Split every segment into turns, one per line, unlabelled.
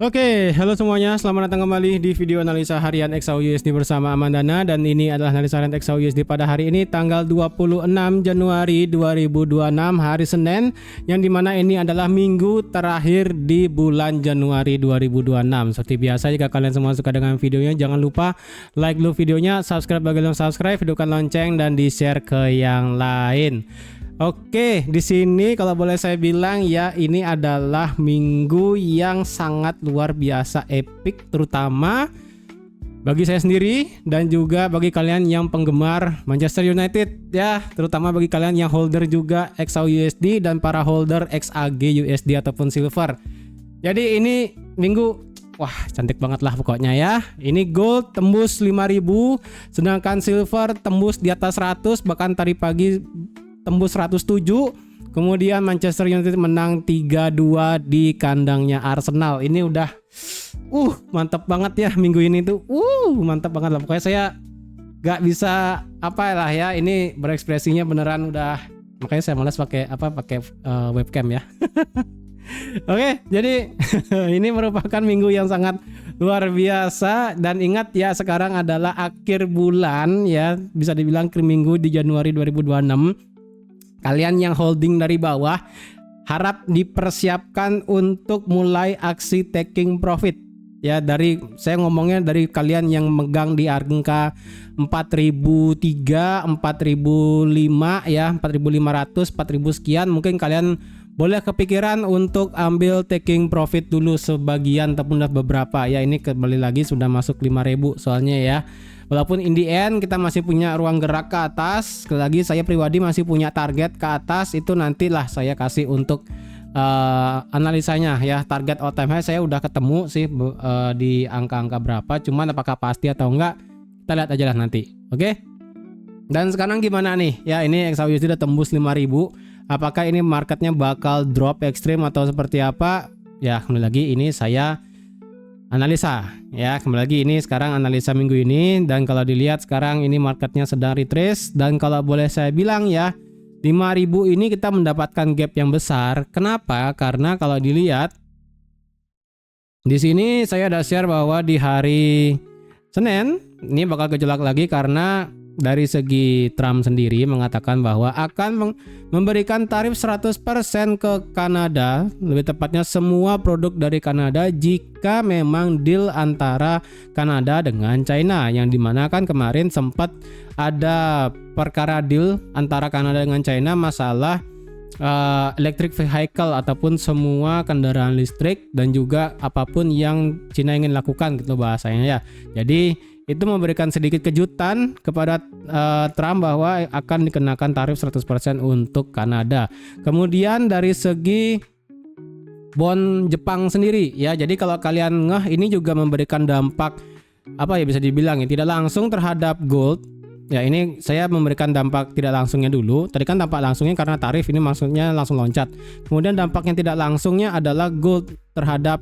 Oke, halo semuanya, selamat datang kembali di video analisa harian XAU USD bersama Amandana. Dan ini adalah analisa harian XAU USD pada hari ini tanggal 26 Januari 2026, hari Senin, yang dimana ini adalah minggu terakhir di bulan Januari 2026. Seperti biasa, jika kalian semua suka dengan videonya, jangan lupa like dulu videonya, subscribe bagi yang subscribe, hidupkan lonceng, dan di share ke yang lain. Oke, di sini kalau boleh saya bilang ya, ini adalah minggu yang sangat luar biasa epic, terutama bagi saya sendiri dan juga bagi kalian yang penggemar Manchester United ya, terutama bagi kalian yang holder juga XAU USD dan para holder XAG USD ataupun silver. Jadi ini minggu wah, cantik banget lah pokoknya ya. Ini gold tembus 5.000, sedangkan silver tembus di atas 100, bahkan tadi pagi tembus 107. Kemudian Manchester United menang 3-2 di kandangnya Arsenal. Ini udah mantap banget ya minggu ini tuh. Mantap banget lah. Pokoknya saya gak bisa apalah ya, ini berekspresinya beneran udah, makanya saya malas pakai webcam ya. Oke, jadi ini merupakan minggu yang sangat luar biasa. Dan ingat ya, sekarang adalah akhir bulan ya, bisa dibilang akhir minggu di Januari 2026. Kalian yang holding dari bawah harap dipersiapkan untuk mulai aksi taking profit ya. Dari saya ngomongnya dari kalian yang megang di angka 4.003, 4.005 ya, 4.500, 4.000 sekian, mungkin kalian boleh kepikiran untuk ambil taking profit dulu sebagian ataupun beberapa ya. Ini kembali lagi sudah masuk 5.000 soalnya ya. Walaupun in the end kita masih punya ruang gerak ke atas. Sekali lagi saya pribadi masih punya target ke atas, itu nantilah saya kasih untuk analisanya ya. Target all time high saya udah ketemu sih di angka-angka berapa, cuman apakah pasti atau enggak kita lihat aja lah nanti. Oke. Dan sekarang gimana nih ya, ini XAU USD udah tembus 5.000. Apakah ini marketnya bakal drop ekstrim atau seperti apa ya? Kembali lagi ini saya analisa ya, kembali lagi ini sekarang analisa minggu ini. Dan kalau dilihat sekarang ini marketnya sedang retrace, dan kalau boleh saya bilang ya, 5.000 ini kita mendapatkan gap yang besar. Kenapa? Karena kalau dilihat di sini saya ada share bahwa di hari Senin ini bakal gejolak lagi, karena dari segi Trump sendiri mengatakan bahwa akan memberikan tarif 100% ke Kanada, lebih tepatnya semua produk dari Kanada, jika memang deal antara Kanada dengan China, yang dimana kan kemarin sempat ada perkara deal antara Kanada dengan China masalah electric vehicle ataupun semua kendaraan listrik, dan juga apapun yang China ingin lakukan gitu bahasanya ya. Jadi itu memberikan sedikit kejutan kepada Trump bahwa akan dikenakan tarif 100% untuk Kanada. Kemudian dari segi bond Jepang sendiri ya, jadi kalau kalian ini juga memberikan dampak apa ya, bisa dibilang ya, tidak langsung terhadap gold. Ya, ini saya memberikan dampak tidak langsungnya dulu. Tadi kan dampak langsungnya karena tarif, ini maksudnya langsung loncat. Kemudian dampak yang tidak langsungnya adalah gold terhadap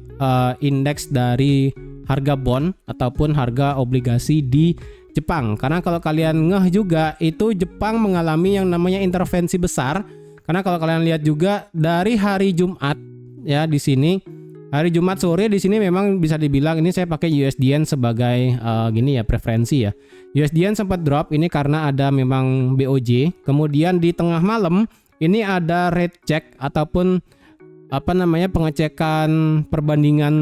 indeks dari harga bond ataupun harga obligasi di Jepang. Karena kalau kalian juga itu Jepang mengalami yang namanya intervensi besar. Karena kalau kalian lihat juga dari hari Jumat ya, di sini hari Jumat sore di sini memang bisa dibilang ini saya pakai USDN sebagai gini ya, preferensi ya. USDN sempat drop ini karena ada memang BOJ. Kemudian di tengah malam ini ada rate check ataupun pengecekan perbandingan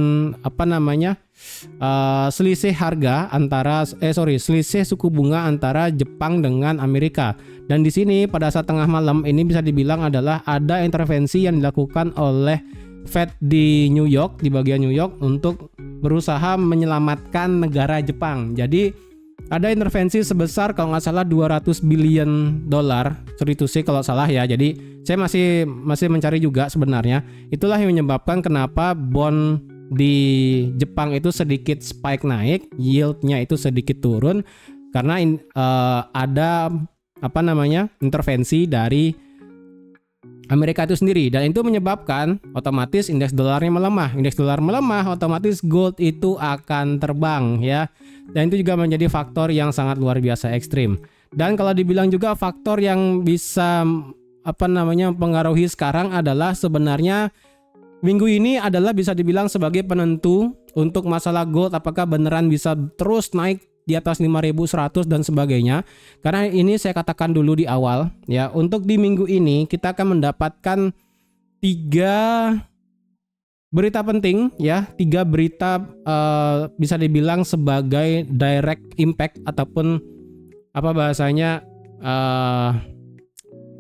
selisih harga antara selisih suku bunga antara Jepang dengan Amerika. Dan di sini pada saat tengah malam ini bisa dibilang adalah ada intervensi yang dilakukan oleh Fed di New York, di bagian New York, untuk berusaha menyelamatkan negara Jepang. Jadi ada intervensi sebesar kalau nggak salah 200 billion dolar, sorry to say kalau salah ya. Jadi saya masih mencari juga sebenarnya. Itulah yang menyebabkan kenapa bond di Jepang itu sedikit spike naik, yieldnya itu sedikit turun, karena ada intervensi dari Amerika itu sendiri, dan itu menyebabkan otomatis indeks dolarnya melemah. Indeks dolar melemah, otomatis gold itu akan terbang ya. Dan itu juga menjadi faktor yang sangat luar biasa ekstrim. Dan kalau dibilang juga faktor yang bisa mempengaruhi sekarang adalah sebenarnya minggu ini adalah bisa dibilang sebagai penentu untuk masalah gold, apakah beneran bisa terus naik di atas 5.100 dan sebagainya. Karena ini saya katakan dulu di awal ya, untuk di minggu ini kita akan mendapatkan 3 berita penting ya, 3 berita bisa dibilang sebagai direct impact ataupun apa bahasanya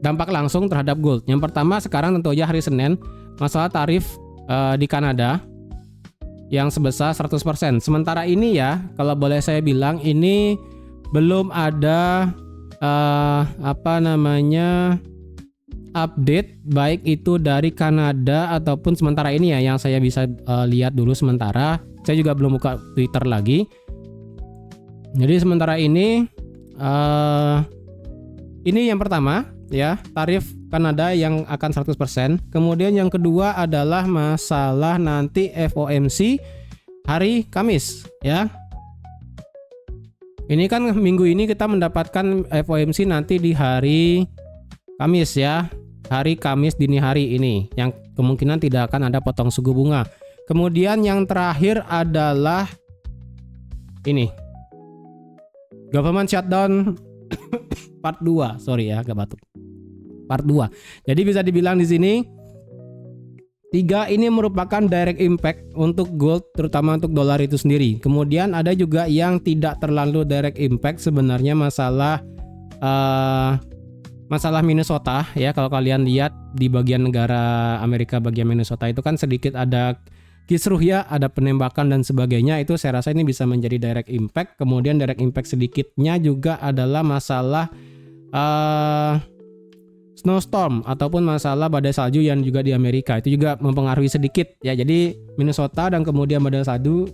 dampak langsung terhadap gold. Yang pertama sekarang tentu aja hari Senin, masalah tarif di Kanada yang sebesar 100%. Sementara ini ya, kalau boleh saya bilang ini belum ada update baik itu dari Kanada ataupun sementara ini ya yang saya bisa lihat dulu sementara. Saya juga belum buka Twitter lagi. Jadi sementara ini yang pertama ya, tarif Kanada yang akan 100%. Kemudian yang kedua adalah masalah nanti FOMC hari Kamis ya. Ini kan minggu ini kita mendapatkan FOMC nanti di hari Kamis ya. Hari Kamis dini hari ini yang kemungkinan tidak akan ada potong suku bunga. Kemudian yang terakhir adalah ini, government shutdown part 2. Sorry ya, agak batuk. Part 2. Jadi bisa dibilang di sini 3 ini merupakan direct impact untuk gold, terutama untuk dolar itu sendiri. Kemudian ada juga yang tidak terlalu direct impact sebenarnya, masalah Minnesota ya. Kalau kalian lihat di bagian negara Amerika bagian Minnesota itu kan sedikit ada kisruh ya, ada penembakan dan sebagainya. Itu saya rasa ini bisa menjadi direct impact. Kemudian direct impact sedikitnya juga adalah masalah snowstorm ataupun masalah badai salju yang juga di Amerika. Itu juga mempengaruhi sedikit ya. Jadi Minnesota dan kemudian badai salju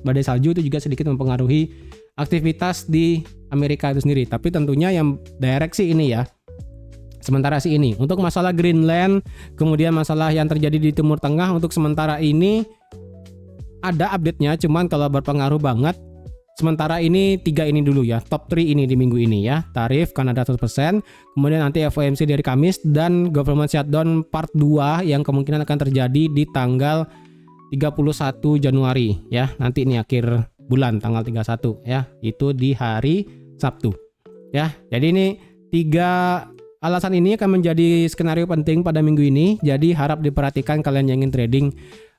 itu juga sedikit mempengaruhi aktivitas di Amerika itu sendiri. Tapi tentunya yang direct sih ini ya, sementara sih ini. Untuk masalah Greenland, kemudian masalah yang terjadi di Timur Tengah, untuk sementara ini ada update-nya, cuman kalau berpengaruh banget sementara ini 3 ini dulu ya, top 3 ini di minggu ini ya. Tarif Kanada 100%, kemudian nanti FOMC dari Kamis, dan government shutdown part 2 yang kemungkinan akan terjadi di tanggal 31 Januari ya. Nanti ini akhir bulan tanggal 31 ya, itu di hari Sabtu ya. Jadi ini 3 alasan ini akan menjadi skenario penting pada minggu ini. Jadi harap diperhatikan kalian yang ingin trading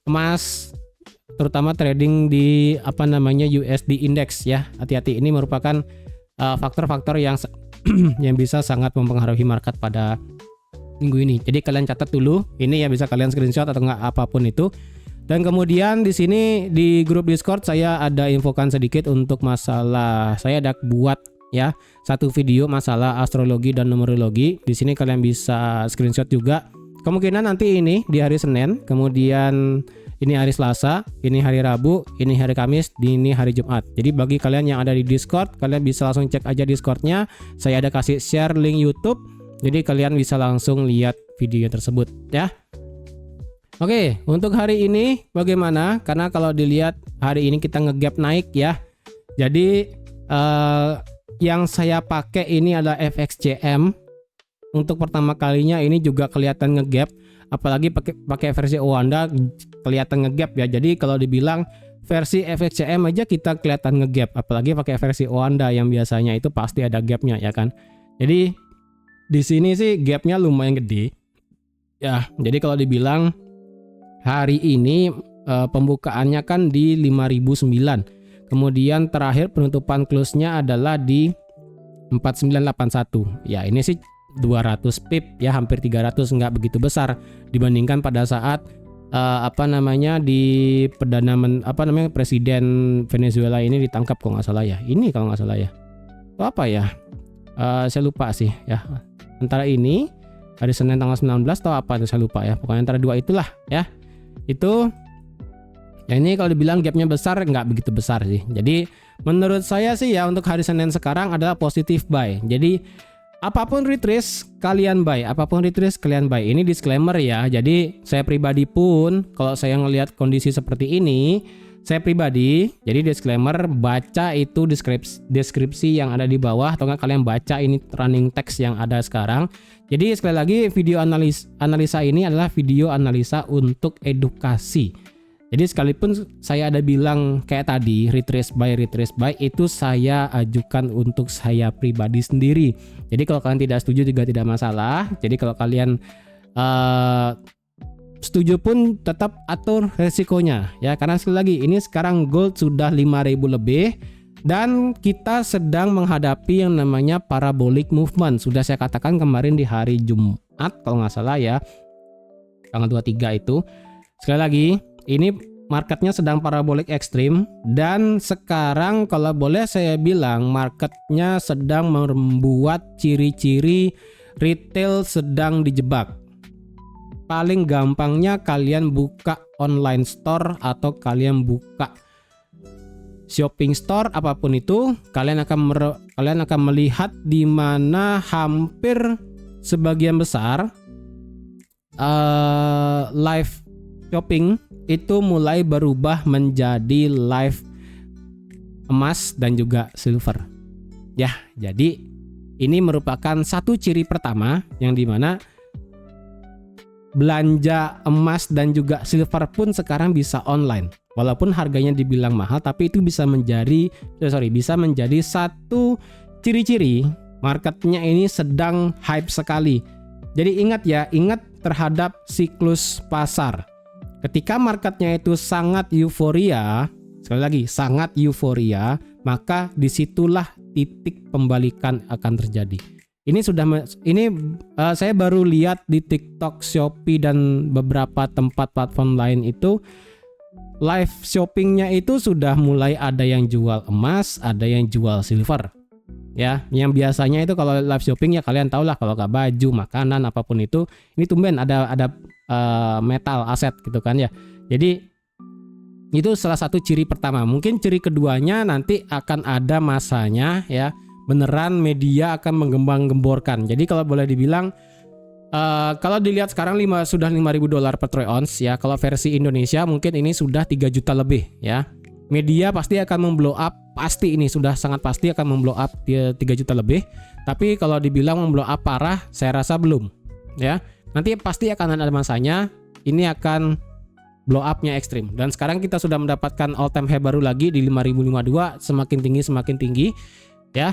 emas, terutama trading di USD index ya. Hati-hati, ini merupakan faktor-faktor yang yang bisa sangat mempengaruhi market pada minggu ini. Jadi kalian catat dulu, ini ya bisa kalian screenshot atau enggak apapun itu. Dan kemudian di sini di grup Discord saya ada infokan sedikit untuk masalah, saya ada buat ya satu video masalah astrologi dan numerologi. Di sini kalian bisa screenshot juga. Kemungkinan nanti ini di hari Senin, kemudian ini hari Selasa, ini hari Rabu, ini hari Kamis, ini hari Jumat. Jadi bagi kalian yang ada di Discord, kalian bisa langsung cek aja Discordnya. Saya ada kasih share link YouTube, jadi kalian bisa langsung lihat video tersebut ya. Oke, untuk hari ini bagaimana? Karena kalau dilihat hari ini kita ngegap naik ya. Jadi yang saya pakai ini adalah FXCM. Untuk pertama kalinya ini juga kelihatan ngegap, apalagi pakai versi Oanda kelihatan ngegap ya. Jadi kalau dibilang versi FXCM aja kita kelihatan ngegap, apalagi pakai versi Oanda yang biasanya itu pasti ada gapnya ya kan. Jadi di sini sih gapnya lumayan gede ya. Jadi kalau dibilang hari ini pembukaannya kan di 5.009. Kemudian terakhir penutupan close-nya adalah di 4981. Ya, ini sih 200 pip ya, hampir 300, nggak begitu besar dibandingkan pada saat di presiden Venezuela ini ditangkap kalau nggak salah ya. Ini kalau nggak salah ya. Itu apa ya? Saya lupa sih ya. Antara ini hari Senin tanggal 19 atau apa itu saya lupa ya. Pokoknya antara dua itulah ya. Itu yang ini kalau dibilang gapnya besar, nggak begitu besar sih. Jadi menurut saya sih ya untuk hari Senin sekarang adalah positif buy. Jadi apapun retrace kalian buy, apapun retrace kalian buy. Ini disclaimer ya. Jadi saya pribadi pun kalau saya ngelihat kondisi seperti ini, saya pribadi, jadi disclaimer, baca itu deskripsi yang ada di bawah, atau enggak kalian baca ini running text yang ada sekarang. Jadi sekali lagi, video analisa ini adalah video analisa untuk edukasi. Jadi sekalipun saya ada bilang kayak tadi retrace by itu saya ajukan untuk saya pribadi sendiri. Jadi kalau kalian tidak setuju juga tidak masalah. Jadi kalau kalian setuju pun tetap atur resikonya ya, karena sekali lagi ini sekarang gold sudah 5.000 lebih dan kita sedang menghadapi yang namanya parabolic movement. Sudah saya katakan kemarin di hari Jumat kalau nggak salah ya, tanggal 23 itu. Sekali lagi ini marketnya sedang parabolic ekstrim dan sekarang kalau boleh saya bilang marketnya sedang membuat ciri-ciri retail sedang dijebak. Paling gampangnya kalian buka online store atau kalian buka shopping store apapun itu, kalian akan melihat di mana hampir sebagian besar live shopping itu mulai berubah menjadi live emas dan juga silver. Ya, jadi ini merupakan satu ciri pertama yang dimana belanja emas dan juga silver pun sekarang bisa online. Walaupun harganya dibilang mahal, tapi itu bisa menjadi satu ciri-ciri marketnya ini sedang hype sekali. Jadi ingat terhadap siklus pasar. Ketika marketnya itu sangat euforia, sekali lagi sangat euforia, maka disitulah titik pembalikan akan terjadi. Saya baru lihat di TikTok, Shopee dan beberapa tempat platform lain itu live shoppingnya itu sudah mulai ada yang jual emas, ada yang jual silver. Ya, yang biasanya itu kalau live shopping ya kalian tahu lah, kalau nggak baju, makanan apapun itu, ini tumben ada metal aset gitu kan ya. Jadi itu salah satu ciri pertama. Mungkin ciri keduanya nanti akan ada masanya ya. Beneran media akan menggembang-gemborkan. Jadi kalau boleh dibilang kalau dilihat sekarang sudah $5.000 per troy ounce ya. Kalau versi Indonesia mungkin ini sudah 3 juta lebih ya. Media pasti akan memblow up, pasti ini sudah sangat pasti akan memblow up 3 juta lebih. Tapi kalau dibilang memblow up parah, saya rasa belum ya. Nanti pasti akan ada masanya ini akan blow up-nya ekstrim. Dan sekarang kita sudah mendapatkan all time high baru lagi di 5.052, semakin tinggi ya.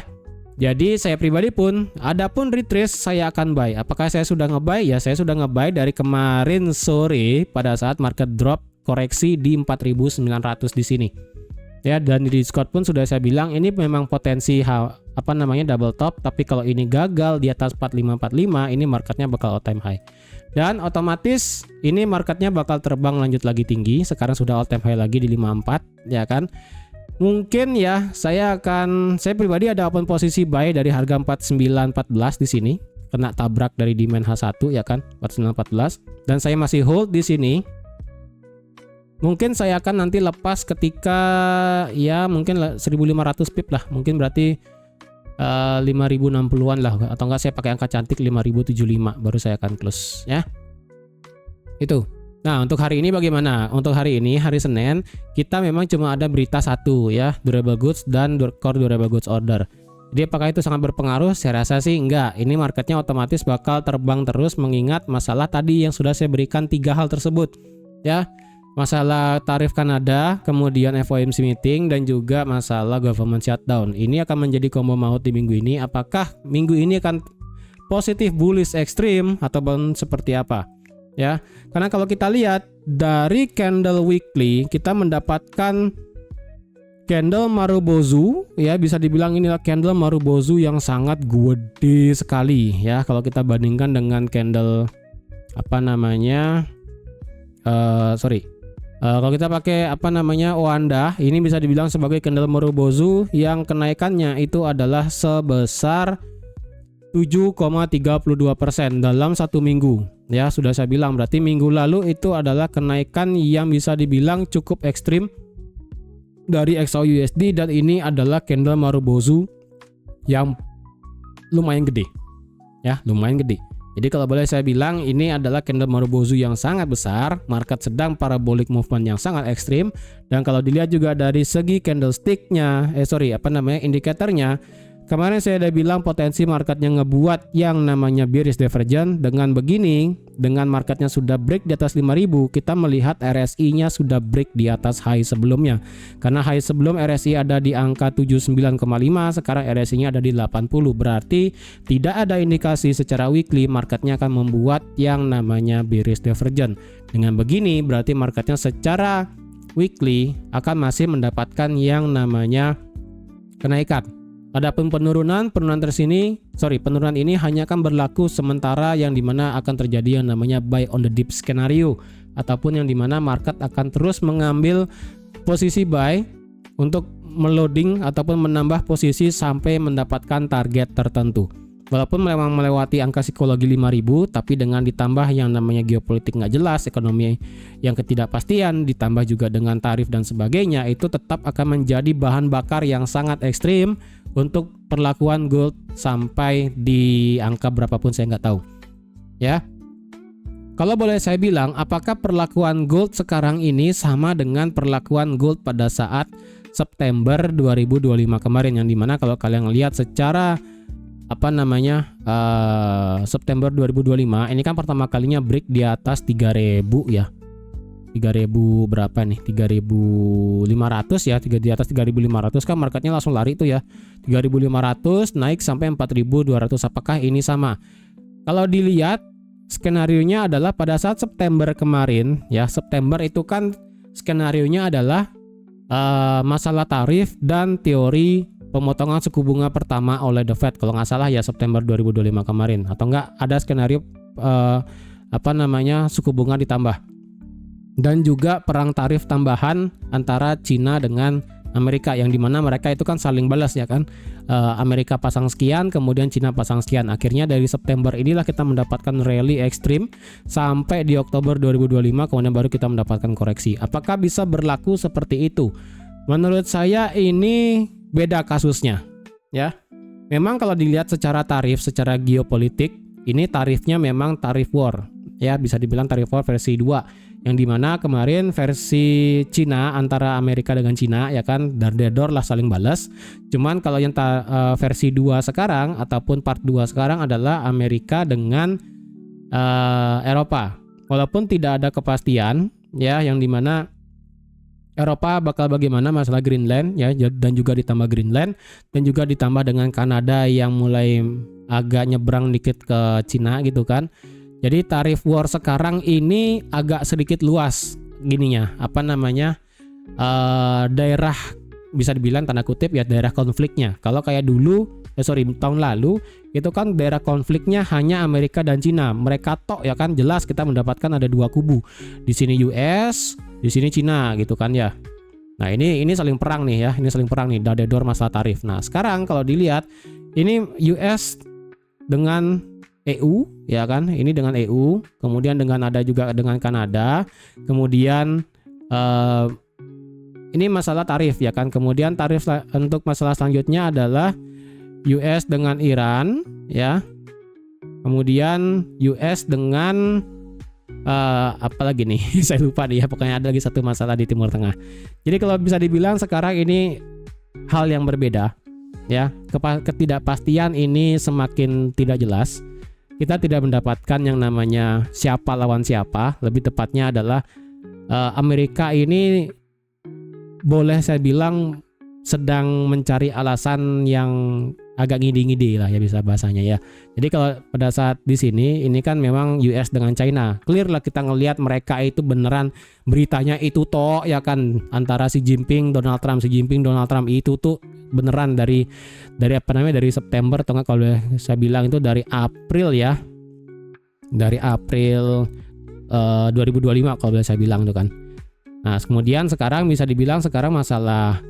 Jadi saya pribadi pun, adapun retrace saya akan buy. Apakah saya sudah nge-buy? Ya, saya sudah nge-buy dari kemarin sore pada saat market drop koreksi di 4.900 di sini. Ya, dan di Discord pun sudah saya bilang ini memang potensi double top, tapi kalau ini gagal di atas 4545 ini marketnya bakal all time high. Dan otomatis ini marketnya bakal terbang lanjut lagi tinggi. Sekarang sudah all time high lagi di 54 ya kan. Mungkin ya saya pribadi ada open posisi buy dari harga 4914 di sini, kena tabrak dari demand H1 ya kan, 4914, dan saya masih hold di sini. Mungkin saya akan nanti lepas ketika ya mungkin 1500 pip lah, mungkin berarti 5060-an lah, atau enggak saya pakai angka cantik 5075 baru saya akan close ya. Itu. Nah, untuk hari ini bagaimana? Untuk hari ini, hari Senin, kita memang cuma ada berita satu ya, durable goods dan core durable goods order. Jadi apakah itu sangat berpengaruh? Saya rasa sih enggak. Ini marketnya otomatis bakal terbang terus mengingat masalah tadi yang sudah saya berikan 3 hal tersebut. Ya, masalah tarif Kanada, kemudian FOMC meeting, dan juga masalah government shutdown. Ini akan menjadi combo maut di minggu ini. Apakah minggu ini akan positif bullish ekstrim atau seperti apa? Ya, karena kalau kita lihat dari candle weekly kita mendapatkan candle Marubozu ya, bisa dibilang inilah candle Marubozu yang sangat gede sekali ya kalau kita bandingkan dengan candle kalau kita pakai Oanda, ini bisa dibilang sebagai candle Marubozu yang kenaikannya itu adalah sebesar 7,32% dalam satu minggu. Ya, sudah saya bilang berarti minggu lalu itu adalah kenaikan yang bisa dibilang cukup ekstrim dari XAUUSD, dan ini adalah candle Marubozu yang lumayan gede. Ya, lumayan gede. Jadi kalau boleh saya bilang ini adalah candle Marubozu yang sangat besar, market sedang parabolic movement yang sangat ekstrim, dan kalau dilihat juga dari segi candlesticknya, indikatornya, kemarin saya udah bilang potensi marketnya ngebuat yang namanya bearish divergence. Dengan begini, dengan marketnya sudah break di atas 5.000, kita melihat RSI-nya sudah break di atas high sebelumnya. Karena high sebelum RSI ada di angka 79,5, sekarang RSI-nya ada di 80. Berarti tidak ada indikasi secara weekly marketnya akan membuat yang namanya bearish divergence. Dengan begini, berarti marketnya secara weekly akan masih mendapatkan yang namanya kenaikan. Adapun penurunan ini hanya akan berlaku sementara, yang dimana akan terjadi yang namanya buy on the dip skenario, ataupun yang dimana market akan terus mengambil posisi buy untuk meloading ataupun menambah posisi sampai mendapatkan target tertentu. Walaupun memang melewati angka psikologi 5.000, tapi dengan ditambah yang namanya geopolitik nggak jelas, ekonomi yang ketidakpastian, ditambah juga dengan tarif dan sebagainya, itu tetap akan menjadi bahan bakar yang sangat ekstrim untuk perlakuan gold sampai di angka berapapun saya nggak tahu. Ya, kalau boleh saya bilang, apakah perlakuan gold sekarang ini sama dengan perlakuan gold pada saat September 2025 kemarin, yang dimana kalau kalian lihat secara September 2025 ini kan pertama kalinya break di atas 3.000 ya. 3.000 berapa nih? 3.500 ya, di atas 3.500 kan marketnya langsung lari tuh ya. 3.500 naik sampai 4.200. Apakah ini sama? Kalau dilihat skenarionya adalah pada saat September kemarin ya, September itu kan skenarionya adalah masalah tarif dan teori pemotongan suku bunga pertama oleh The Fed, kalau nggak salah ya September 2025 kemarin, atau nggak ada skenario suku bunga ditambah, dan juga perang tarif tambahan antara Cina dengan Amerika, yang dimana mereka itu kan saling balas ya kan, Amerika pasang sekian kemudian Cina pasang sekian. Akhirnya dari September inilah kita mendapatkan rally ekstrim sampai di Oktober 2025, kemudian baru kita mendapatkan koreksi. Apakah bisa berlaku seperti itu? Menurut saya ini beda kasusnya ya. Memang kalau dilihat secara tarif, secara geopolitik, ini tarifnya memang tarif war ya, bisa dibilang tarif war versi 2, yang dimana kemarin versi Cina antara Amerika dengan Cina ya kan, dar-dedor lah saling balas. Cuman kalau yang versi 2 sekarang ataupun part 2 sekarang adalah Amerika dengan Eropa. Walaupun tidak ada kepastian ya, yang dimana Eropa bakal bagaimana masalah Greenland ya, dan juga ditambah Greenland, dan juga ditambah dengan Kanada yang mulai agak nyebrang dikit ke Cina gitu kan. Jadi tarif war sekarang ini agak sedikit luas gininya, daerah, bisa dibilang tanda kutip ya, daerah konfliknya. Kalau kayak dulu tahun lalu itu kan daerah konfliknya hanya Amerika dan Cina, mereka tok ya kan, jelas kita mendapatkan ada dua kubu, di sini US, di sini Cina gitu kan ya. Nah ini saling perang nih ya, dadedor masalah tarif. Nah sekarang kalau dilihat ini US dengan EU ya kan, ini dengan EU, kemudian ada juga dengan Kanada, kemudian ini masalah tarif ya kan, kemudian tarif untuk masalah selanjutnya adalah US dengan Iran ya, kemudian US dengan apa lagi nih saya lupa nih ya, pokoknya ada lagi satu masalah di Timur Tengah. Jadi kalau bisa dibilang sekarang ini hal yang berbeda ya, ketidakpastian ini semakin tidak jelas. Kita tidak mendapatkan yang namanya siapa lawan siapa, lebih tepatnya adalah Amerika ini boleh saya bilang sedang mencari alasan yang agak ngide-ngide lah ya, bisa bahasanya ya. Jadi kalau pada saat di sini ini kan memang US dengan China, clear lah kita ngelihat mereka itu beneran beritanya itu toh ya kan, antara Xi Jinping Donald Trump itu tuh beneran dari September, atau enggak kalau saya bilang itu dari April ya, dari April 2025 kalau boleh saya bilang tuh kan. Nah kemudian sekarang bisa dibilang sekarang masalah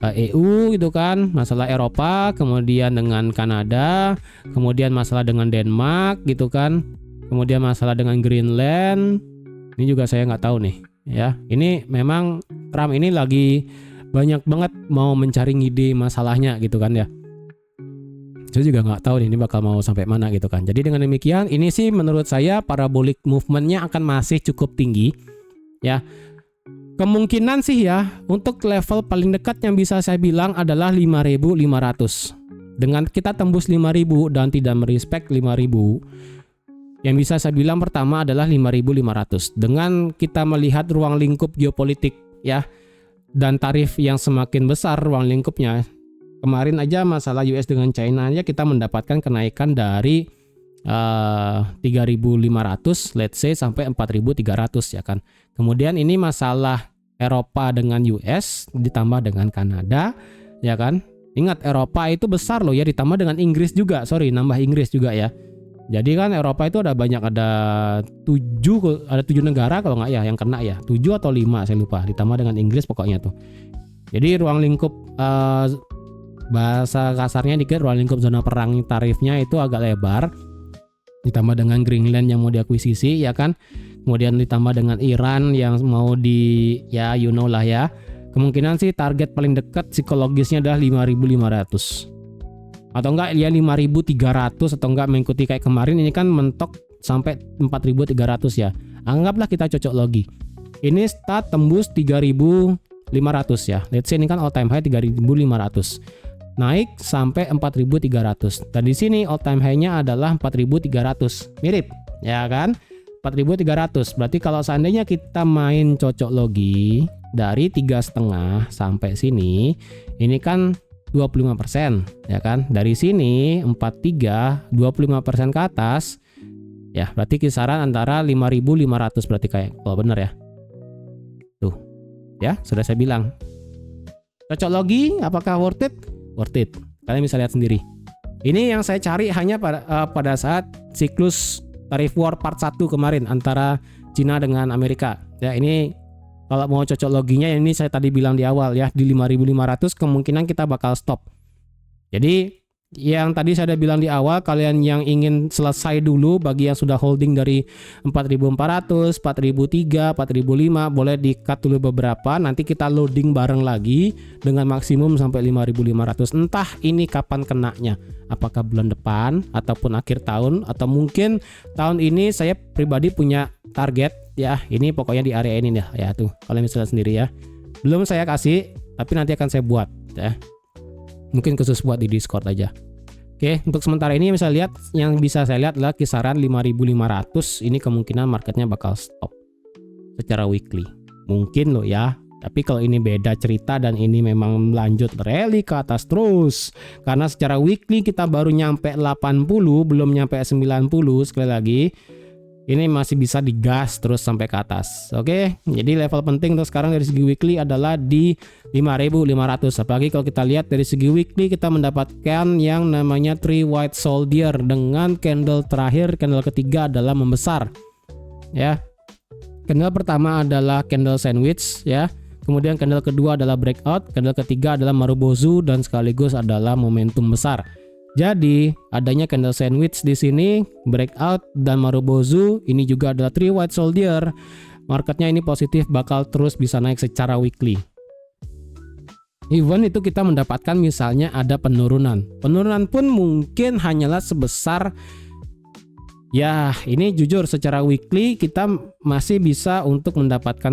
EU gitu kan, masalah Eropa, kemudian dengan Kanada, kemudian masalah dengan Denmark gitu kan, kemudian masalah dengan Greenland. Ini juga saya nggak tahu nih ya. Ini memang Trump ini lagi banyak banget mau mencari ngide masalahnya gitu kan ya. Saya juga nggak tahu nih ini bakal mau sampai mana gitu kan. Jadi dengan demikian ini sih menurut saya parabolic movement-nya akan masih cukup tinggi ya. Kemungkinan sih ya untuk level paling dekat yang bisa saya bilang adalah 5.500. Dengan kita tembus 5.000 dan tidak merespek 5.000, yang bisa saya bilang pertama adalah 5.500. Dengan kita melihat ruang lingkup geopolitik ya dan tarif yang semakin besar ruang lingkupnya. Kemarin aja masalah US dengan China aja kita mendapatkan kenaikan dari 3.500 let's say sampai 4.300 ya kan. Kemudian ini masalah Eropa dengan US ditambah dengan Kanada ya kan. Ingat Eropa itu besar loh ya, ditambah dengan Inggris juga. Nambah Inggris juga ya. Jadi kan Eropa itu ada banyak, ada 7 negara kalau nggak ya yang kena ya. 7 atau 5 saya lupa, ditambah dengan Inggris pokoknya tuh. Jadi ruang lingkup bahasa kasarnya dikit, ruang lingkup zona perang tarifnya itu agak lebar. Ditambah dengan Greenland yang mau diakuisisi ya kan. Kemudian ditambah dengan Iran yang mau ya you know lah ya. Kemungkinan sih target paling dekat psikologisnya adalah 5.500. Atau enggak ya 5.300 atau enggak mengikuti kayak kemarin ini kan mentok sampai 4.300 ya. Anggaplah kita cocok logi. Ini start tembus 3.500 ya. Let's say ini kan all time high 3.500. Naik sampai 4.300. Dan di sini all time high-nya adalah 4.300. Mirip, ya kan? 4.300. Berarti kalau seandainya kita main cocok logi dari 3,5 sampai sini, ini kan 25%, ya kan? Dari sini 43, 25% ke atas. Ya, berarti kisaran antara 5.500 berarti kayak kalau benar ya. Tuh. Ya, sudah saya bilang. Cocok logi apakah worth it? Worth it. Kalian bisa lihat sendiri. Ini yang saya cari hanya pada saat siklus tarif war part 1 kemarin antara Cina dengan Amerika. Ya, ini kalau mau cocok loginya ini saya tadi bilang di awal ya, di 5.500 kemungkinan kita bakal stop. Jadi yang tadi saya udah bilang di awal, kalian yang ingin selesai dulu bagi yang sudah holding dari 4.400, 4.300, 4.500 boleh di-cut dulu beberapa, nanti kita loading bareng lagi dengan maksimum sampai 5.500. Entah ini kapan kenanya, apakah bulan depan ataupun akhir tahun atau mungkin tahun ini. Saya pribadi punya target ya, ini pokoknya di area ini ya tuh, kalian bisa lihat sendiri ya. Belum saya kasih, tapi nanti akan saya buat ya. Mungkin khusus buat di Discord aja. Oke, untuk sementara ini bisa lihat, yang bisa saya lihat adalah kisaran 5.500. Ini kemungkinan marketnya bakal stop secara weekly. Mungkin loh ya. Tapi kalau ini beda cerita dan ini memang lanjut rally ke atas terus. Karena secara weekly kita baru nyampe 80, belum nyampe 90 sekali lagi. Ini masih bisa digas terus sampai ke atas. Oke, jadi level penting untuk sekarang dari segi weekly adalah di 5.500. Apalagi kalau kita lihat dari segi weekly kita mendapatkan yang namanya Three White Soldier dengan candle terakhir, candle ketiga adalah membesar. Ya. Candle pertama adalah candle sandwich ya. Kemudian candle kedua adalah breakout, candle ketiga adalah Marubozu dan sekaligus adalah momentum besar. Jadi adanya candle sandwich di sini, breakout dan Marubozu, ini juga adalah Three White Soldier. Marketnya ini positif, bakal terus bisa naik secara weekly. Even itu kita mendapatkan misalnya ada penurunan. Penurunan pun mungkin hanyalah sebesar, ya ini jujur secara weekly kita masih bisa untuk mendapatkan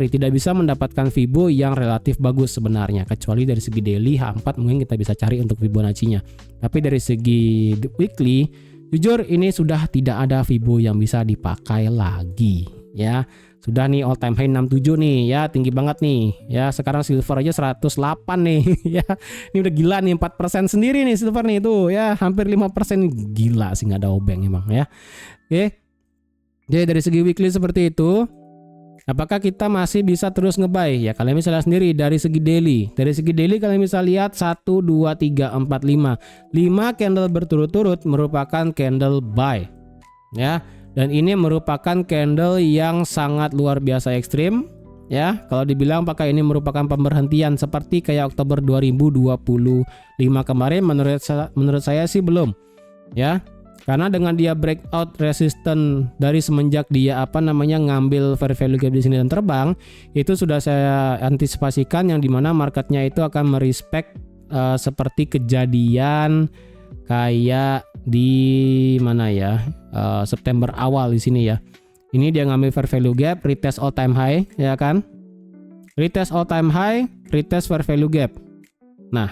tidak bisa mendapatkan Fibo yang relatif bagus sebenarnya, kecuali dari segi daily H4 mungkin kita bisa cari untuk Fibonacci-nya. Tapi dari segi weekly jujur ini sudah tidak ada Fibo yang bisa dipakai lagi ya. Sudah nih all time high 67 nih ya, tinggi banget nih ya. Sekarang silver aja 108 nih ya. Ini udah gila nih, 4% sendiri nih silver nih tuh ya, hampir 5%. Gila sih, nggak ada obeng emang ya. Oke. Jadi dari segi weekly seperti itu. Apakah kita masih bisa terus nge-buy? Ya kalian bisa lihat sendiri dari segi daily. Dari segi daily kalian bisa lihat 1 2 3 4 5. 5 candle berturut-turut merupakan candle buy. Ya. Dan ini merupakan candle yang sangat luar biasa ekstrim ya. Kalau dibilang apakah ini merupakan pemberhentian seperti kayak Oktober 2025 kemarin, menurut saya sih belum ya. Karena dengan dia breakout resistance dari semenjak dia ngambil fair value gap di sini dan terbang, itu sudah saya antisipasikan yang dimana marketnya itu akan merespek seperti kejadian kayak di mana ya, September awal di sini ya. Ini dia ngambil fair value gap, retest all time high ya kan, retest all time high, retest fair value gap. Nah,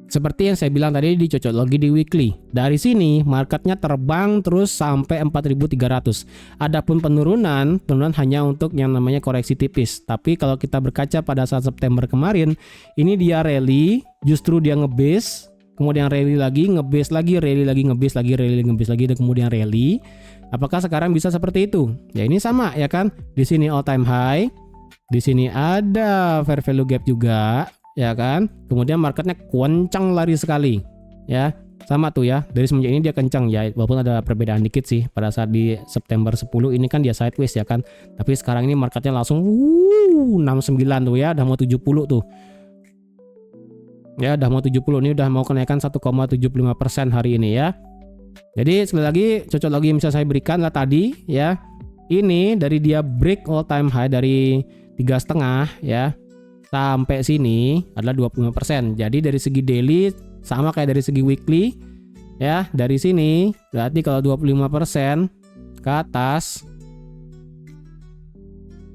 seperti yang saya bilang tadi di cocoklogi di weekly, dari sini marketnya terbang terus sampai 4.300. Adapun penurunan hanya untuk yang namanya koreksi tipis. Tapi kalau kita berkaca pada saat September kemarin, ini dia rally, justru dia ngebase, kemudian rally lagi, ngebase lagi, rally lagi, ngebase lagi, rally, ngebase lagi, dan kemudian rally. Apakah sekarang bisa seperti itu? Ya ini sama ya kan. Di sini all time high, di sini ada fair value gap juga. Ya kan, kemudian marketnya kencang lari sekali, ya sama tuh ya, dari semenjak ini dia kencang ya, walaupun ada perbedaan dikit sih pada saat di September 10 ini kan dia sideways ya kan, tapi sekarang ini marketnya langsung 69 tuh ya, udah mau 70 tuh ya, udah mau 70, ini udah mau kenaikan 1,75% hari ini ya. Jadi sekali lagi cocoklogi yang bisa saya berikan lah tadi ya, ini dari dia break all time high dari 3,5 ya sampai sini adalah 25%. Jadi dari segi daily sama kayak dari segi weekly ya. Dari sini berarti kalau 25% ke atas,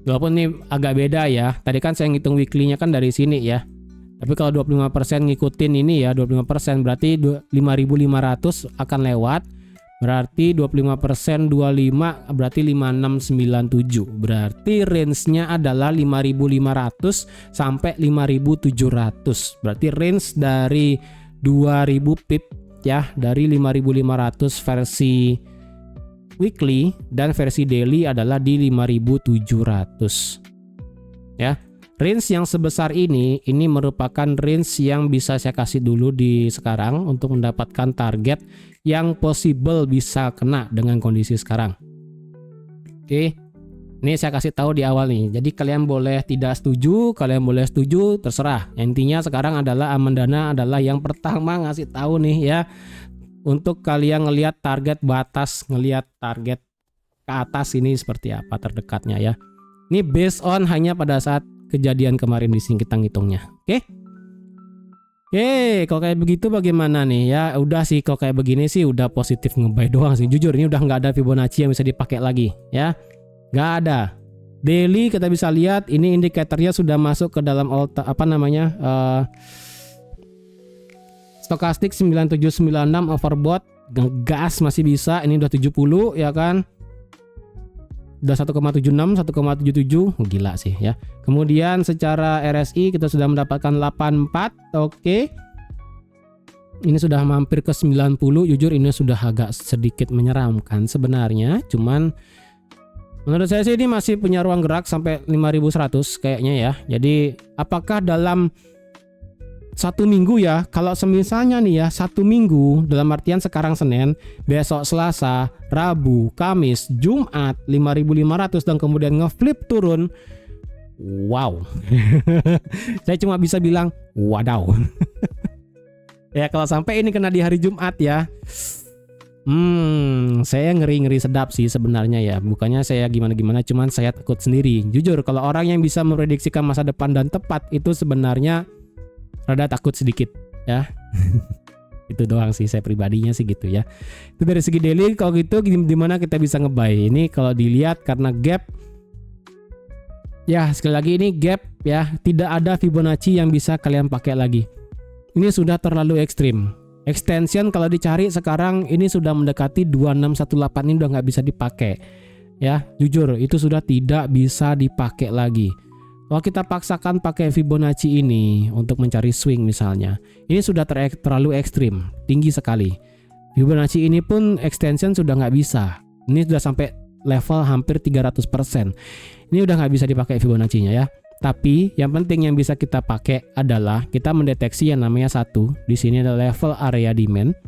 walaupun ini agak beda ya. Tadi kan saya ngitung weekly-nya kan dari sini ya. Tapi kalau 25% ngikutin ini ya, 25% berarti 5.500 akan lewat. Berarti 25% 25 berarti 5697. Berarti range-nya adalah 5.500 sampai 5.700. Berarti range dari 2000 pip ya, dari 5.500 versi weekly dan versi daily adalah di 5.700. Ya. Range yang sebesar ini merupakan range yang bisa saya kasih dulu di sekarang untuk mendapatkan target yang possible bisa kena dengan kondisi sekarang. Oke, ini saya kasih tahu di awal nih. Jadi kalian boleh tidak setuju, kalian boleh setuju, terserah. Intinya sekarang adalah Amandana adalah yang pertama ngasih tahu nih ya, untuk kalian ngelihat target batas, ngelihat target ke atas ini seperti apa terdekatnya ya. Ini based on hanya pada saat kejadian kemarin di sini kita ngitungnya. Oke. Oke, kalau kayak begitu bagaimana nih ya? Udah sih kalau kayak begini sih udah positif nge-buy doang sih. Jujur ini udah nggak ada Fibonacci yang bisa dipakai lagi ya. Nggak ada. Daily kita bisa lihat ini indikatornya sudah masuk ke dalam stokastik 9796 overbought, ngegas masih bisa. Ini udah 70 ya kan. Udah 1,76, 1,77, gila sih ya. Kemudian secara RSI kita sudah mendapatkan 84, oke. Ini sudah mampir ke 90, jujur ini sudah agak sedikit menyeramkan sebenarnya. Cuman menurut saya sih ini masih punya ruang gerak sampai 5100 kayaknya ya. Jadi apakah dalam satu minggu ya, kalau semisalnya nih ya, satu minggu dalam artian sekarang Senin, besok Selasa, Rabu, Kamis, Jumat 5.500 dan kemudian ngeflip turun, wow. Saya cuma bisa bilang wadaw. Ya kalau sampai ini kena di hari Jumat ya, saya ngeri sedap sih sebenarnya ya. Bukannya saya gimana-gimana, cuman saya takut sendiri. Jujur kalau orang yang bisa memprediksikan masa depan dan tepat itu sebenarnya rada takut sedikit ya. Itu doang sih, saya pribadinya sih gitu ya. Itu dari segi daily. Kalau gitu dimana kita bisa nge-buy ini, kalau dilihat karena gap ya, sekali lagi ini gap ya, tidak ada Fibonacci yang bisa kalian pakai lagi. Ini sudah terlalu ekstrim. Extension kalau dicari sekarang ini sudah mendekati 2618, ini udah nggak bisa dipakai ya. Jujur itu sudah tidak bisa dipakai lagi. Kalau kita paksakan pakai Fibonacci ini untuk mencari swing misalnya, ini sudah terlalu ekstrim, tinggi sekali. Fibonacci ini pun extension sudah nggak bisa. Ini sudah sampai level hampir 300%. Ini udah nggak bisa dipakai Fibonacci-nya ya. Tapi yang penting yang bisa kita pakai adalah kita mendeteksi yang namanya satu. Di sini ada level area demand.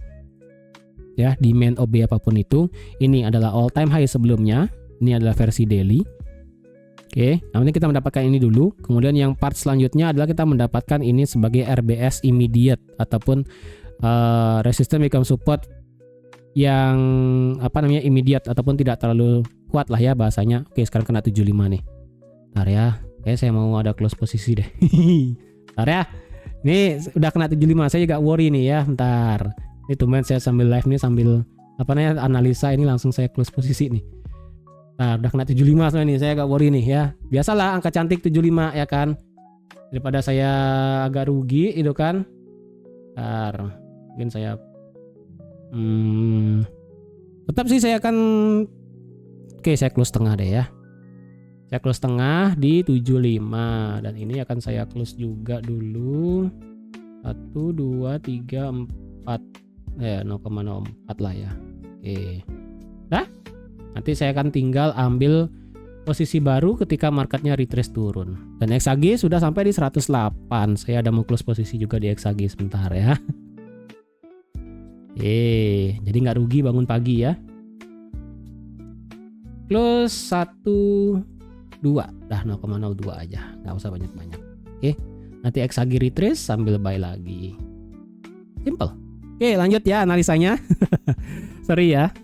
Ya, demand OB apapun itu. Ini adalah all time high sebelumnya. Ini adalah versi daily. Oke, nanti kita mendapatkan ini dulu. Kemudian yang part selanjutnya adalah kita mendapatkan ini sebagai RBS immediate ataupun resistance become support yang immediate ataupun tidak terlalu kuat lah ya bahasanya. Oke, sekarang kena 75 nih. Bentar ya, saya mau ada close posisi deh. Bentar ya. Ini udah kena 75, saya juga worry nih ya. Bentar. Ini tumben saya sambil live nih, sambil apa namanya analisa ini, langsung saya close posisi nih. Nah, udah kena 75 soalnya nih, saya agak worry nih ya. Biasalah angka cantik 75 ya kan. Daripada saya agak rugi itu kan. Bentar. Mungkin saya tetap sih saya akan saya close tengah deh ya. Saya close tengah di 75 dan ini akan saya close juga dulu. 1 2 3 4 ya 0,04 lah ya. Oke. Nah, nanti saya akan tinggal ambil posisi baru ketika marketnya retrace turun. Dan XAG sudah sampai di 108. Saya ada mau close posisi juga di XAG sebentar ya. Jadi nggak rugi bangun pagi ya. Close 1 2 dah 0,02 aja, nggak usah banyak-banyak. Oke, nanti XAG retrace sambil buy lagi. Simple. Oke, lanjut ya analisanya. Sorry ya.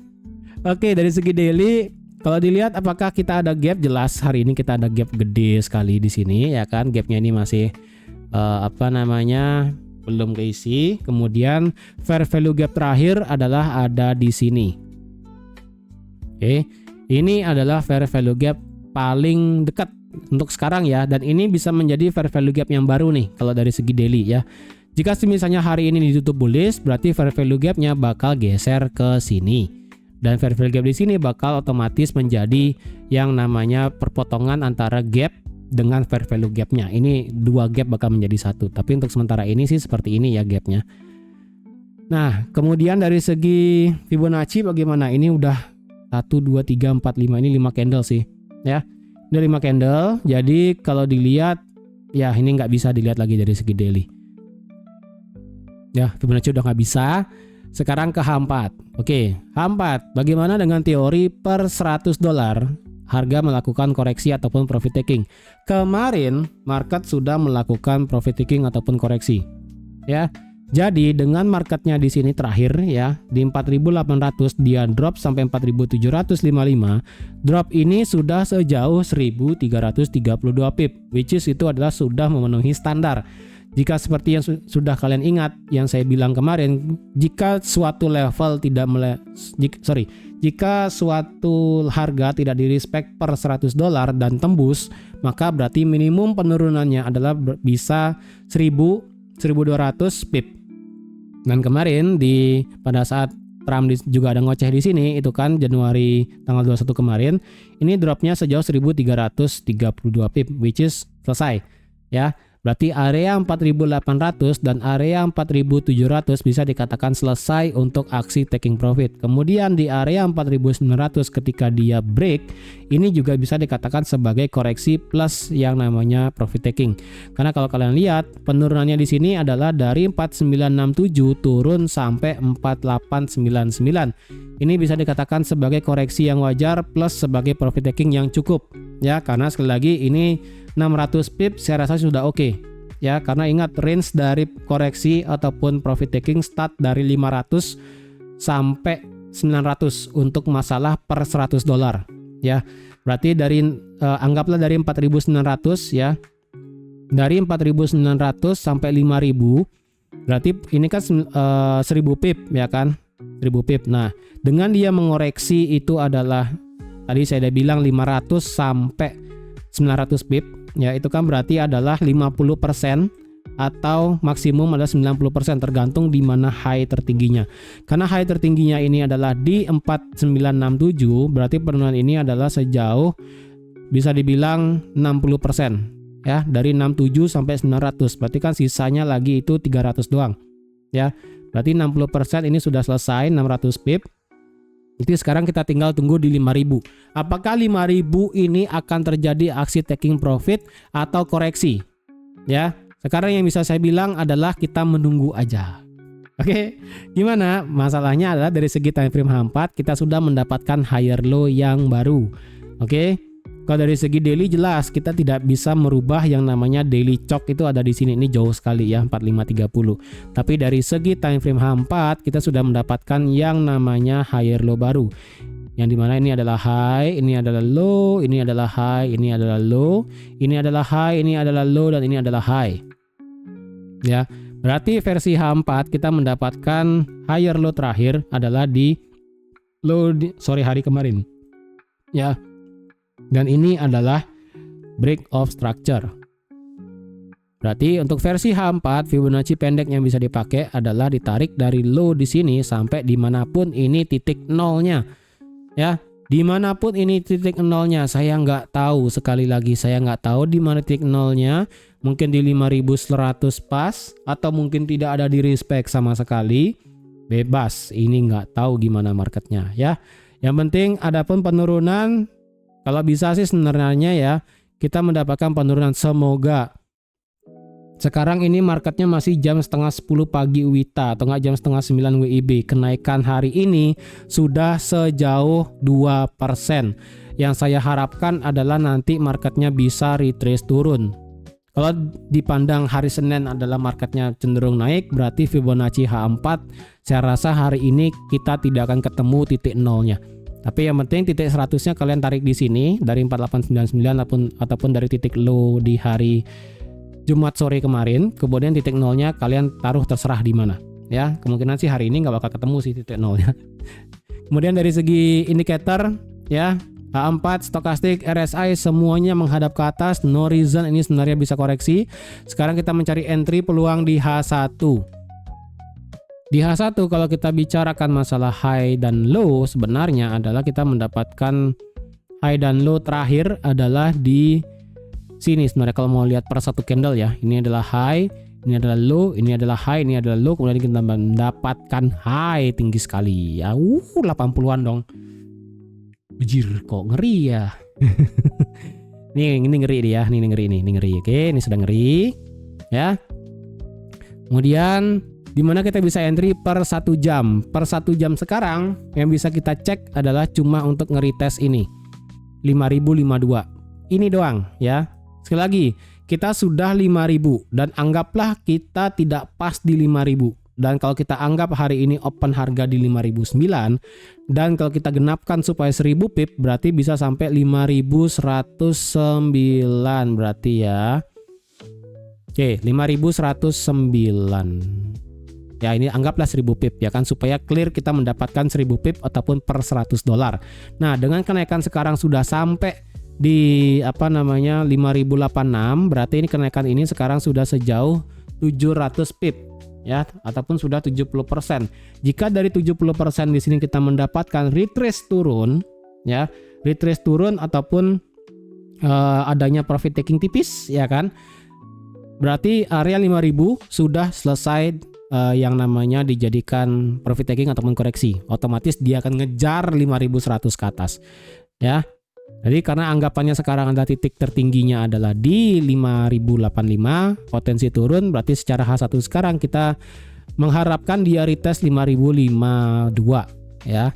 Oke, dari segi daily, kalau dilihat apakah kita ada gap, jelas hari ini kita ada gap gede sekali di sini ya kan. Gapnya ini masih belum keisi. Kemudian fair value gap terakhir adalah ada di sini. Oke, ini adalah fair value gap paling dekat untuk sekarang ya, dan ini bisa menjadi fair value gap yang baru nih kalau dari segi daily ya. Jika misalnya hari ini ditutup bullish, berarti fair value gapnya bakal geser ke sini, dan fair value gap di sini bakal otomatis menjadi yang namanya perpotongan antara gap dengan fair value gapnya. Ini dua gap bakal menjadi satu, tapi untuk sementara ini sih seperti ini ya gapnya. Nah, kemudian dari segi Fibonacci bagaimana? Ini udah 1 2 3 4 5, ini 5 candle sih ya. Ini 5 candle. Jadi kalau dilihat ya ini nggak bisa dilihat lagi dari segi daily ya. Fibonacci udah nggak bisa. Sekarang ke H4. Oke, H4 bagaimana dengan teori per $100 harga melakukan koreksi ataupun profit taking? Kemarin market sudah melakukan profit taking ataupun koreksi ya. Jadi dengan marketnya di sini terakhir ya di 4.800 dia drop sampai 4.755. Drop ini sudah sejauh 1.332 pip, which is itu adalah sudah memenuhi standar. Jika seperti yang sudah kalian ingat yang saya bilang kemarin, jika suatu level jika suatu harga tidak direspek per $100 dan tembus, maka berarti minimum penurunannya adalah bisa 1.200 pip. Dan kemarin pada saat Trump juga ada ngoceh di sini itu kan Januari tanggal 21 kemarin, ini dropnya sejauh 1.332 pip, which is selesai ya. Berarti area 4.800 dan area 4.700 bisa dikatakan selesai untuk aksi taking profit. Kemudian di area 4.900 ketika dia break, ini juga bisa dikatakan sebagai koreksi plus yang namanya profit taking. Karena kalau kalian lihat penurunannya di sini adalah dari 4967 turun sampai 4899. Ini bisa dikatakan sebagai koreksi yang wajar plus sebagai profit taking yang cukup ya, karena sekali lagi ini 600 pip saya rasa sudah oke ya, karena ingat range dari koreksi ataupun profit taking start dari 500 sampai 900 untuk masalah per $100 ya. Berarti dari anggaplah dari 4.900 ya, dari 4.900 sampai 5.000 berarti ini kan 1.000 pip ya kan, 1.000 pip. Nah dengan dia mengoreksi itu adalah tadi saya udah bilang 500 sampai 900 pip ya, itu kan berarti adalah 50% atau maksimum adalah 90% tergantung di mana high tertingginya. Karena high tertingginya ini adalah di 4967, berarti penurunan ini adalah sejauh bisa dibilang 60% ya, dari 67 sampai 900. Berarti kan sisanya lagi itu 300 doang ya. Berarti 60% ini sudah selesai 600 pip. Jadi sekarang kita tinggal tunggu di 5.000. Apakah 5.000 ini akan terjadi aksi taking profit atau koreksi? Ya, sekarang yang bisa saya bilang adalah kita menunggu aja. Oke, gimana? Masalahnya adalah dari segi time frame H4 kita sudah mendapatkan higher low yang baru. Oke. Kalau dari segi daily jelas kita tidak bisa merubah yang namanya daily choke, itu ada di sini, ini jauh sekali ya 4530. Tapi dari segi time frame H4 kita sudah mendapatkan yang namanya higher low baru. Yang dimana ini adalah high, ini adalah low, ini adalah high, ini adalah low, ini adalah high, ini adalah low, dan ini adalah high. ya. Berarti versi H4 kita mendapatkan higher low terakhir adalah di sore hari kemarin, ya. Dan ini adalah break of structure. Berarti untuk versi H4 Fibonacci pendek yang bisa dipakai adalah ditarik dari low di sini sampai dimanapun ini titik nolnya, ya. Dimanapun ini titik nolnya, saya nggak tahu, sekali lagi saya nggak tahu di mana titik nolnya. Mungkin di 5100 pas, atau mungkin tidak ada di respect sama sekali. Bebas, ini nggak tahu gimana marketnya, ya. Yang penting adapun penurunan, kalau bisa sih sebenarnya ya kita mendapatkan penurunan. Semoga sekarang ini marketnya masih jam setengah 10 pagi WITA atau nggak jam setengah 9 WIB. Kenaikan hari ini sudah sejauh 2%. Yang saya harapkan adalah nanti marketnya bisa retrace turun. Kalau dipandang hari Senin adalah marketnya cenderung naik, berarti Fibonacci H4 saya rasa hari ini kita tidak akan ketemu titik nolnya. Tapi yang penting titik 100-nya kalian tarik di sini dari 4899 ataupun dari titik low di hari Jumat sore kemarin, kemudian titik nolnya kalian taruh terserah di mana, ya. Kemungkinan sih hari ini nggak bakal ketemu sih titik nolnya. Kemudian dari segi indikator, ya, H4, stokastik, RSI semuanya menghadap ke atas, no reason ini sebenarnya bisa koreksi. Sekarang kita mencari entry peluang di H1. Di H1 kalau kita bicarakan masalah high dan low, sebenarnya adalah kita mendapatkan high dan low terakhir adalah di sini sebenarnya. Kalau mau lihat per satu candle ya, ini adalah high, ini adalah low, ini adalah high, ini adalah low, kemudian kita mendapatkan high tinggi sekali ya, 80-an dong. Bejir, kok ngeri ya. ini ngeri dia, ini ngeri. Oke, ini sudah ngeri ya. Kemudian di mana kita bisa entry per 1 jam. Per 1 jam sekarang yang bisa kita cek adalah cuma untuk nge-retest ini 5052. Ini doang ya. Sekali lagi, kita sudah 5000 dan anggaplah kita tidak pas di 5000. Dan kalau kita anggap hari ini open harga di 5009 dan kalau kita genapkan supaya 1000 pip berarti bisa sampai 5109 berarti ya. Oke, 5109. Ya, ini anggaplah 1000 pip ya kan, supaya clear kita mendapatkan 1000 pip ataupun per $100. Nah, dengan kenaikan sekarang sudah sampai di 5086, berarti ini kenaikan ini sekarang sudah sejauh 700 pip ya, ataupun sudah 70%. Jika dari 70% di sini kita mendapatkan retrace turun ya, retrace turun ataupun adanya profit taking tipis ya kan, berarti area 5000 sudah selesai yang namanya dijadikan profit taking ataupun koreksi. Otomatis dia akan ngejar 5100 ke atas ya. Jadi karena anggapannya sekarang adalah titik tertingginya adalah di 5085, potensi turun, berarti secara H1 sekarang kita mengharapkan dia retest 5052 ya.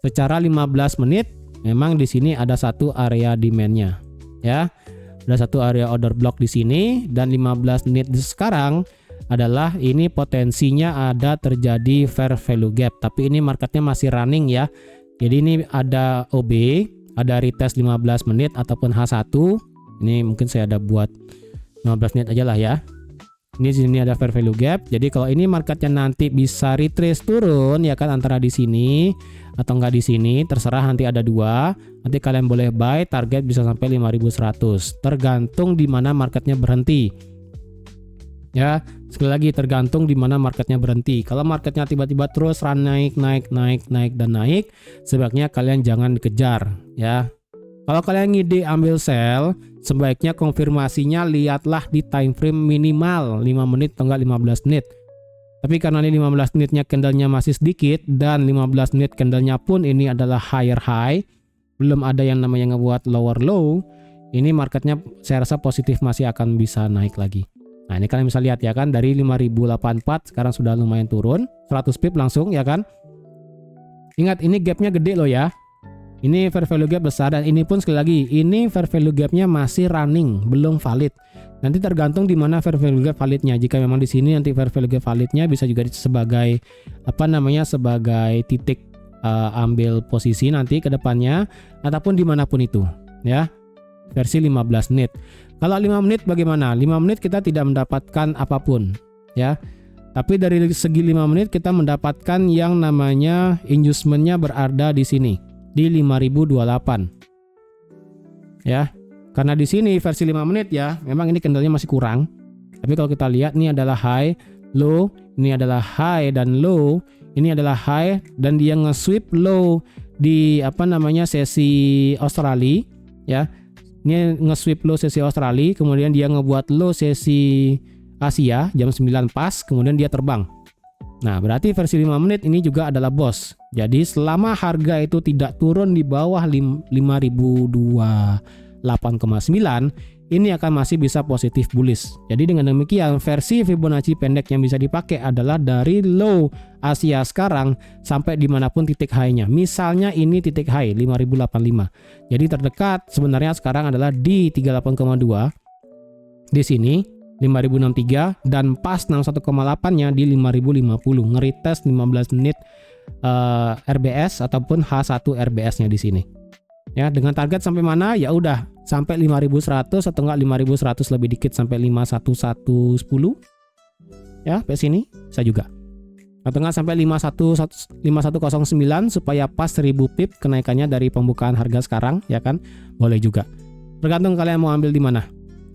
Secara 15 menit memang di sini ada satu area demand-nya ya. Ada satu area order block di sini dan 15 menit sekarang adalah ini potensinya ada terjadi fair value gap, tapi ini marketnya masih running ya. Jadi ini ada OB, ada retest 15 menit ataupun H1. Ini mungkin saya ada buat 15 menit aja lah ya. Ini sini ada fair value gap. Jadi kalau ini marketnya nanti bisa retrace turun ya kan, antara di sini atau enggak di sini, terserah, nanti ada dua. Nanti kalian boleh buy, target bisa sampai 5100. Tergantung di mana marketnya berhenti. Ya, sekali lagi tergantung di mana marketnya berhenti. Kalau marketnya tiba-tiba terus run naik dan naik, sebaiknya kalian jangan dikejar ya. Kalau kalian ngide ambil sell, sebaiknya konfirmasinya lihatlah di time frame minimal 5 menit atau enggak 15 menit. Tapi karena ini 15 menitnya candlenya masih sedikit dan 15 menit candlenya pun ini adalah higher high, belum ada yang namanya ngebuat lower low, ini marketnya saya rasa positif masih akan bisa naik lagi. Nah, ini kalian bisa lihat ya kan, dari 5084 sekarang sudah lumayan turun 100 pip langsung ya kan. Ingat, ini gapnya gede loh ya. Ini fair value gap besar, dan ini pun sekali lagi ini fair value gapnya masih running, belum valid. Nanti tergantung di mana fair value gap validnya. Jika memang di sini nanti fair value gap validnya bisa juga sebagai sebagai titik ambil posisi nanti ke depannya ataupun dimanapun itu ya. Versi 15 menit. Kalau 5 menit bagaimana? 5 menit kita tidak mendapatkan apapun ya. Tapi dari segi 5 menit kita mendapatkan yang namanya inducementnya berada di sini di 5028. Ya. Karena di sini versi 5 menit ya, memang ini candlenya masih kurang. Tapi kalau kita lihat ini adalah high, low, ini adalah high dan low, ini adalah high dan dia nge-sweep low di sesi Australia ya. Ini nge-sweep low sesi Australia, kemudian dia ngebuat low sesi Asia jam 9 pas, kemudian dia terbang. Nah, berarti versi 5 menit ini juga adalah boss. Jadi selama harga itu tidak turun di bawah 5.028,9, ini akan masih bisa positif bullish. Jadi dengan demikian versi Fibonacci pendek yang bisa dipakai adalah dari low Asia sekarang sampai dimanapun titik high-nya. Misalnya ini titik high 5.085. Jadi terdekat sebenarnya sekarang adalah di 38,2 di sini 5.063 dan pas 61,8-nya di 5.050. Nge-retest 15 menit RBS ataupun H1 RBS-nya di sini. Ya, dengan target sampai mana? Ya udah, sampai 5.100 atau enggak 5.100 lebih dikit sampai 5.1110. Ya, sampai sini bisa juga. Atau enggak sampai 5109 supaya pas 1000 pip kenaikannya dari pembukaan harga sekarang, ya kan? Boleh juga. Tergantung kalian mau ambil di mana.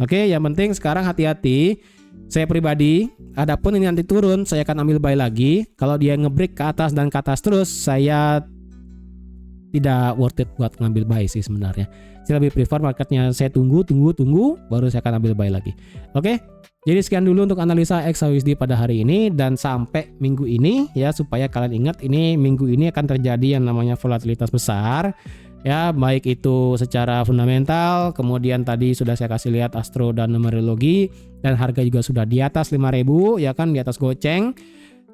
Oke, yang penting sekarang hati-hati. Saya pribadi, adapun ini nanti turun, saya akan ambil buy lagi. Kalau dia nge-break ke atas dan ke atas terus, saya tidak worth it buat ngambil buy sih sebenarnya. Saya lebih prefer marketnya saya tunggu baru saya akan ambil buy lagi. Oke. Jadi sekian dulu untuk analisa XAUSD pada hari ini dan sampai minggu ini ya, supaya kalian ingat ini minggu ini akan terjadi yang namanya volatilitas besar. Ya, baik itu secara fundamental, kemudian tadi sudah saya kasih lihat astro dan numerologi, dan harga juga sudah di atas 5.000 ya kan, di atas goceng.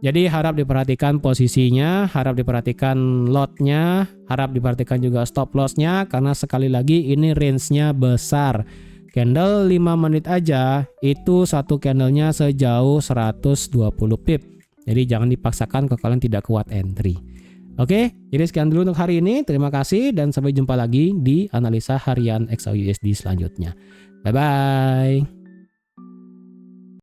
Jadi harap diperhatikan posisinya, harap diperhatikan lotnya, harap diperhatikan juga stop lossnya, karena sekali lagi ini range-nya besar. Candle 5 menit aja itu satu candlenya sejauh 120 pip. Jadi jangan dipaksakan kalau kalian tidak kuat entry. Oke, jadi sekian dulu untuk hari ini. Terima kasih dan sampai jumpa lagi di analisa harian XAUUSD selanjutnya. Bye bye.